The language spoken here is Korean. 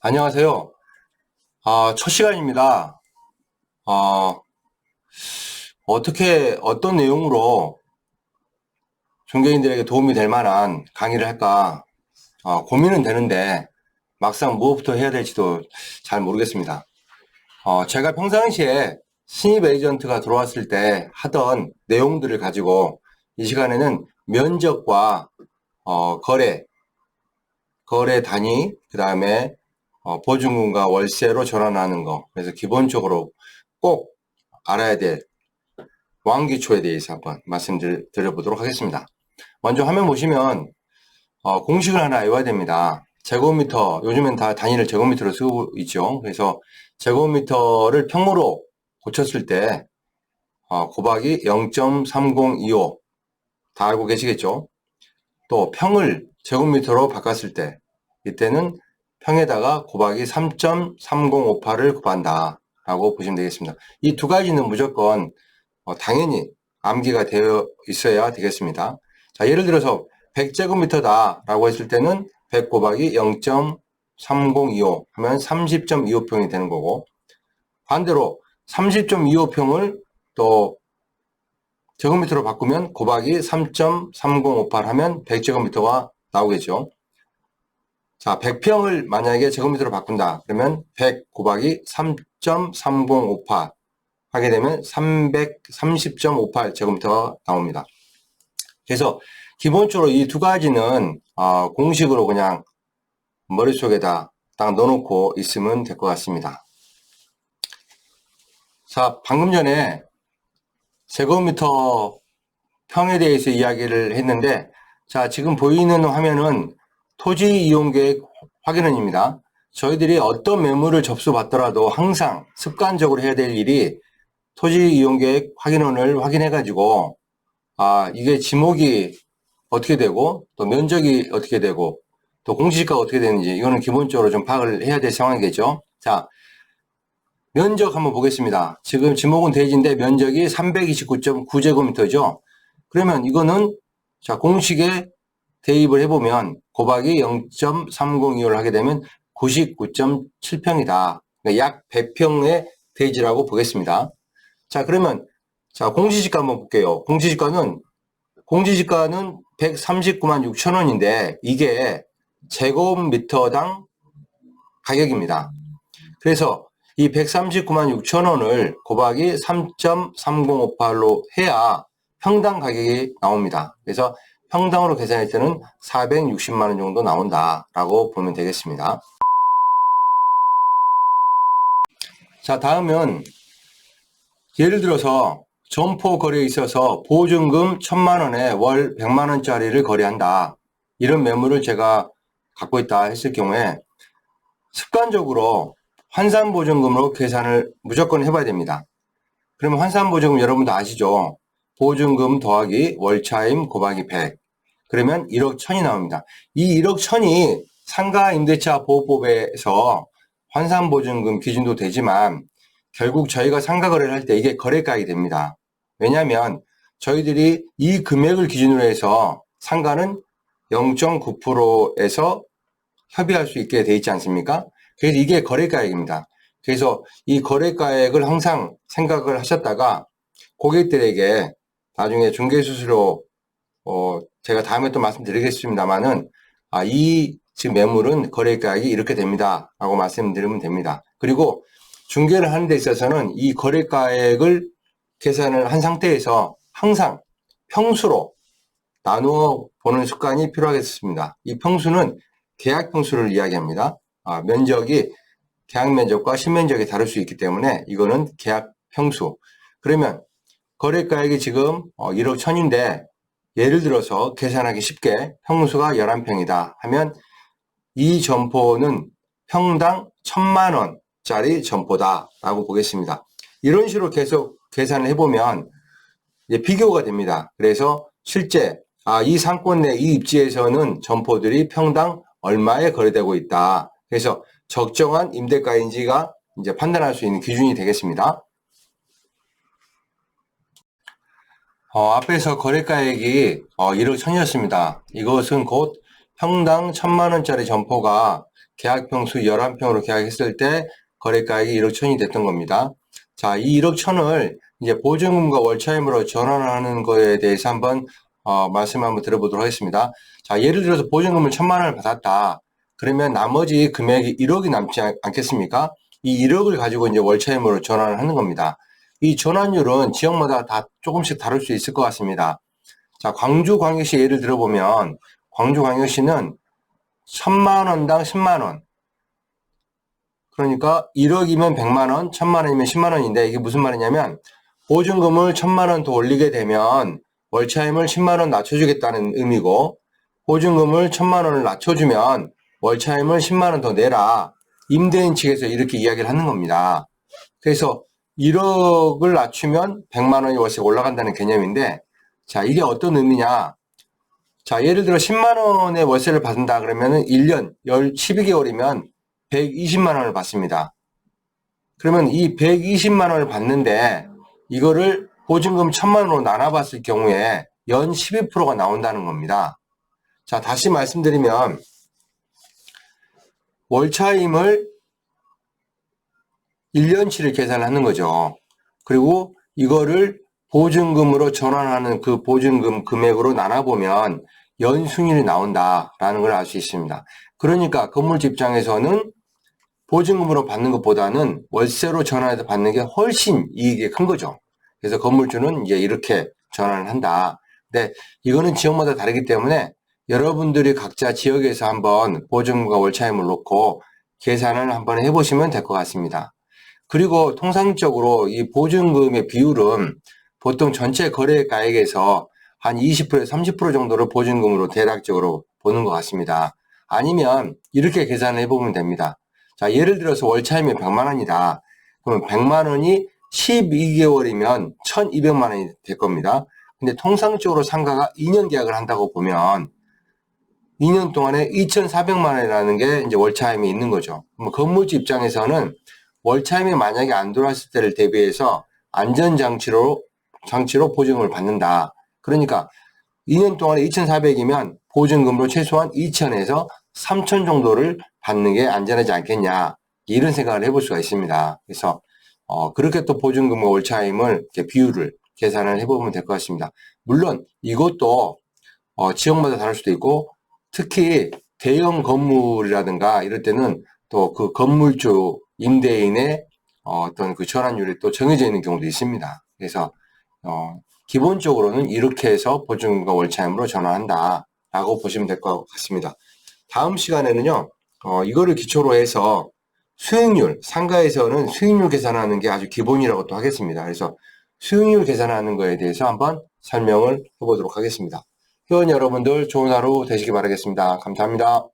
안녕하세요. 첫 시간입니다. 아, 어떤 내용으로 종교인들에게 도움이 될 만한 강의를 할까, 고민은 되는데, 막상 무엇부터 해야 될지도 잘 모르겠습니다. 제가 평상시에 신입 에이전트가 들어왔을 때 하던 내용들을 가지고 이 시간에는 면적과, 거래, 거래 단위, 그 다음에 보증금과 월세로 전환하는 거. 그래서 기본적으로 꼭 알아야 될 왕기초에 대해서 한번 말씀드려보도록 하겠습니다. 먼저 화면 보시면 공식을 하나 외워야 됩니다. 제곱미터, 요즘엔 다 단위를 제곱미터로 쓰고 있죠. 그래서 제곱미터를 평으로 고쳤을 때 곱하기 0.3025 다 알고 계시겠죠? 또 평을 제곱미터로 바꿨을 때 이때는 평에다가 곱하기 3.3058을 곱한다 라고 보시면 되겠습니다. 이 두 가지는 무조건 당연히 암기가 되어 있어야 되겠습니다. 자, 예를 들어서 100제곱미터다 라고 했을 때는 100 곱하기 0.3025 하면 30.25평이 되는 거고, 반대로 30.25평을 또 제곱미터로 바꾸면 곱하기 3.3058 하면 100제곱미터가 나오겠죠. 자, 100평을 만약에 제곱미터로 바꾼다. 그러면 100 곱하기 3.3058 하게 되면 330.58 제곱미터가 나옵니다. 그래서 기본적으로 이 두 가지는 공식으로 그냥 머릿속에다 딱 넣어놓고 있으면 될 것 같습니다. 자, 방금 전에 제곱미터 평에 대해서 이야기를 했는데, 자, 지금 보이는 화면은 토지 이용 계획 확인원입니다. 저희들이 어떤 매물을 접수받더라도 항상 습관적으로 해야 될 일이 토지 이용 계획 확인원을 확인해가지고, 이게 지목이 어떻게 되고, 또 면적이 어떻게 되고, 또 공시지가가 어떻게 되는지, 이거는 기본적으로 좀 파악을 해야 될 상황이겠죠. 자, 면적 한번 보겠습니다. 지금 지목은 대지인데 면적이 329.9제곱미터죠. 그러면 이거는 자 공식에 대입을 해보면 곱하기 0.3025를 하게 되면 99.7평이다. 그러니까 약 100평의 대지라고 보겠습니다. 자, 그러면 자 공시지가 한번 볼게요. 공시지가는 139만 6천 원인데 이게 제곱미터당 가격입니다. 그래서 이 139만 6천 원을 곱하기 3.3058로 해야 평당 가격이 나옵니다. 그래서 평당으로 계산할 때는 460만 원 정도 나온다라고 보면 되겠습니다. 자, 다음은 예를 들어서 점포 거래에 있어서 보증금 1,000만 원에 월 100만 원짜리를 거래한다. 이런 매물을 제가 갖고 있다 했을 경우에 습관적으로 환산보증금으로 계산을 무조건 해봐야 됩니다. 그러면 환산보증금 여러분도 아시죠? 보증금 더하기 월차임 곱하기 100. 그러면 1억 1천이 나옵니다. 이 1억 1천이 상가임대차 보호법에서 환산보증금 기준도 되지만 결국 저희가 상가거래를 할 때 이게 거래가액이 됩니다. 왜냐하면 저희들이 이 금액을 기준으로 해서 상가는 0.9%에서 협의할 수 있게 돼 있지 않습니까? 그래서 이게 거래가액입니다. 그래서 이 거래가액을 항상 생각을 하셨다가 고객들에게 나중에 중개수수료 제가 다음에 또 말씀드리겠습니다만은 이 지금 매물은 거래가액이 이렇게 됩니다 라고 말씀드리면 됩니다. 그리고 중개를 하는 데 있어서는 이 거래가액을 계산을 한 상태에서 항상 평수로 나누어 보는 습관이 필요하겠습니다. 이 평수는 계약 평수를 이야기합니다. 면적이 계약 면적과 실면적이 다를 수 있기 때문에 이거는 계약 평수. 그러면 거래가액이 지금 1억 1천인데 예를 들어서 계산하기 쉽게 평수가 11평이다 하면 이 점포는 평당 1,000만 원짜리 점포다라고 보겠습니다. 이런 식으로 계속 계산을 해보면 이제 비교가 됩니다. 그래서 실제 이 상권 내 이 입지에서는 점포들이 평당 얼마에 거래되고 있다. 그래서 적정한 임대가인지가 이제 판단할 수 있는 기준이 되겠습니다. 앞에서 거래가액이 1억 1천이었습니다. 이것은 곧 평당 1,000만 원짜리 점포가 계약평 수 11평으로 계약했을 때 거래가액이 1억 1천이 됐던 겁니다. 자, 이 1억 1천을 이제 보증금과 월차임으로 전환하는 거에 대해서 한번 말씀 한번 들어보도록 하겠습니다. 자, 예를 들어서 보증금을 1천만 원을 받았다. 그러면 나머지 금액이 1억이 남지 않겠습니까? 이 1억을 가지고 이제 월차임으로 전환을 하는 겁니다. 이 전환율은 지역마다 다 조금씩 다를 수 있을 것 같습니다. 자, 광주광역시 예를 들어보면 광주광역시는 1,000만 원당 10만 원. 그러니까 1억이면 100만 원, 1,000만 원이면 10만 원인데 이게 무슨 말이냐면 보증금을 1,000만 원 더 올리게 되면 월차임을 10만 원 낮춰주겠다는 의미고 보증금을 1,000만 원을 낮춰주면 월차임을 10만 원 더 내라. 임대인 측에서 이렇게 이야기를 하는 겁니다. 그래서 1억을 낮추면 100만 원이 월세가 올라간다는 개념인데 자, 이게 어떤 의미냐? 자, 예를 들어 10만 원의 월세를 받는다 그러면은 1년 12개월이면 120만 원을 받습니다. 그러면 이 120만 원을 받는데 이거를 보증금 1,000만 원으로 나눠봤을 경우에 연 12%가 나온다는 겁니다. 자, 다시 말씀드리면 월차임을 1년치를 계산하는 거죠. 그리고 이거를 보증금으로 전환하는 그 보증금 금액으로 나눠보면 연수익률이 나온다라는 걸 알 수 있습니다. 그러니까 건물주 입장에서는 보증금으로 받는 것보다는 월세로 전환해서 받는 게 훨씬 이익이 큰 거죠. 그래서 건물주는 이제 이렇게 전환을 한다. 근데 이거는 지역마다 다르기 때문에 여러분들이 각자 지역에서 한번 보증금과 월차임을 놓고 계산을 한번 해보시면 될 것 같습니다. 그리고 통상적으로 이 보증금의 비율은 보통 전체 거래가액에서 한 20%에서 30% 정도를 보증금으로 대략적으로 보는 것 같습니다. 아니면 이렇게 계산을 해보면 됩니다. 자, 예를 들어서 월차임이 100만 원이다. 그러면 100만 원이 12개월이면 1,200만 원이 될 겁니다. 근데 통상적으로 상가가 2년 계약을 한다고 보면 2년 동안에 2,400만 원이라는 게 이제 월차임이 있는 거죠. 건물주 입장에서는 월차임이 만약에 안 들어왔을 때를 대비해서 안전장치로 보증금을 받는다. 그러니까 2년 동안에 2,400이면 보증금으로 최소한 2,000에서 3,000 정도를 받는 게 안전하지 않겠냐. 이런 생각을 해볼 수가 있습니다. 그래서 그렇게 또 보증금과 월차임을 이렇게 비율을 계산을 해보면 될 것 같습니다. 물론 이것도 지역마다 다를 수도 있고 특히 대형 건물이라든가 이럴 때는 또 그 건물주 임대인의 어떤 그 전환율이 또 정해져 있는 경우도 있습니다. 그래서 기본적으로는 이렇게 해서 보증금과 월차임으로 전환한다 라고 보시면 될 것 같습니다. 다음 시간에는요 이거를 기초로 해서 수익률, 상가에서는 수익률 계산하는 게 아주 기본이라고 또 하겠습니다. 그래서 수익률 계산하는 거에 대해서 한번 설명을 해보도록 하겠습니다. 회원 여러분들 좋은 하루 되시기 바라겠습니다. 감사합니다.